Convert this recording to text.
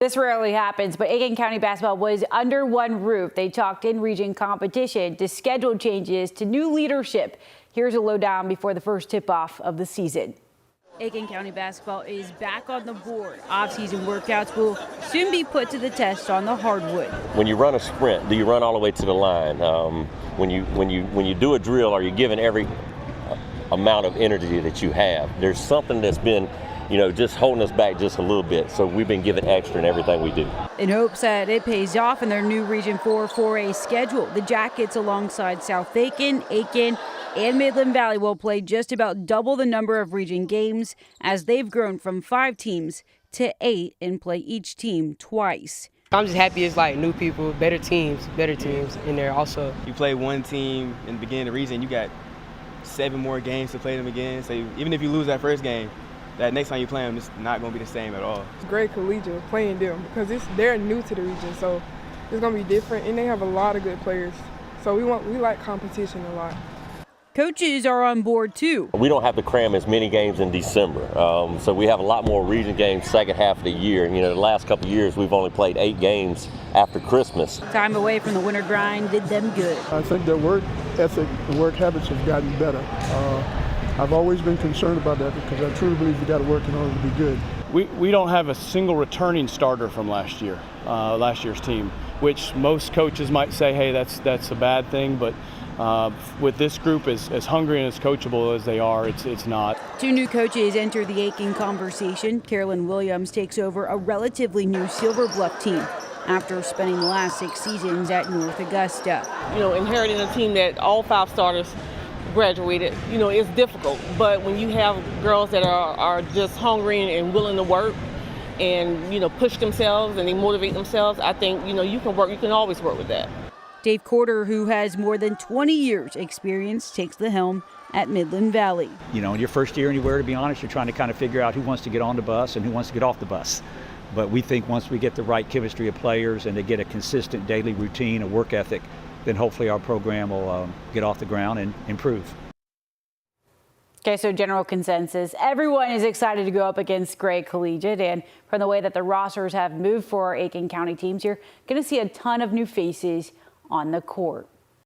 This rarely happens, but Aiken County basketball was under one roof. They talked in region competition to schedule changes to new leadership. Here's a lowdown before the first tip-off of the season. Aiken County basketball is back on the board. Off-season workouts will soon be put to the test on the hardwood. When you run a sprint, do you run all the way to the line? When you do a drill, are you giving every amount of energy that you have? There's something that's been just holding us back just a little bit. So we've been giving extra in everything we do. In hopes that it pays off in their new Region 4 4A schedule, the Jackets alongside South Aiken, and Midland Valley will play just about double the number of region games as they've grown from 5 teams to 8 and play each team twice. I'm just happy it's like new people, better teams in there also. You play one team in the beginning of the region, you got 7 more games to play them again. So even if you lose that first game, that next time you play them, it's not going to be the same at all. It's great collegiate playing them because they're new to the region, so it's going to be different, and they have a lot of good players. So we like competition a lot. Coaches are on board too. We don't have to cram as many games in December, so we have a lot more region games second half of the year. The last couple of years we've only played 8 games after Christmas. Time away from the winter grind did them good. I think their work ethic and work habits have gotten better. I've always been concerned about that because I truly believe you got to work in order to be good. We don't have a single returning starter from last year's team, which most coaches might say, hey, that's a bad thing, but with this group as hungry and as coachable as they are, it's not. 2 new coaches enter the Aiken conversation. Carolyn Williams takes over a relatively new Silver Bluff team after spending the last 6 seasons at North Augusta. Inheriting a team that all 5 starters graduated, it's difficult. But when you have girls that are just hungry and willing to work and, push themselves and they motivate themselves, I think, you can always work with that. Dave Corder, who has more than 20 years experience, takes the helm at Midland Valley. In your first year anywhere, to be honest, you're trying to kind of figure out who wants to get on the bus and who wants to get off the bus. But we think once we get the right chemistry of players and they get a consistent daily routine, a work ethic, then hopefully our program will get off the ground and improve. Okay, so general consensus. Everyone is excited to go up against Gray Collegiate, and from the way that the rosters have moved for our Aiken County teams, you're going to see a ton of new faces on the court.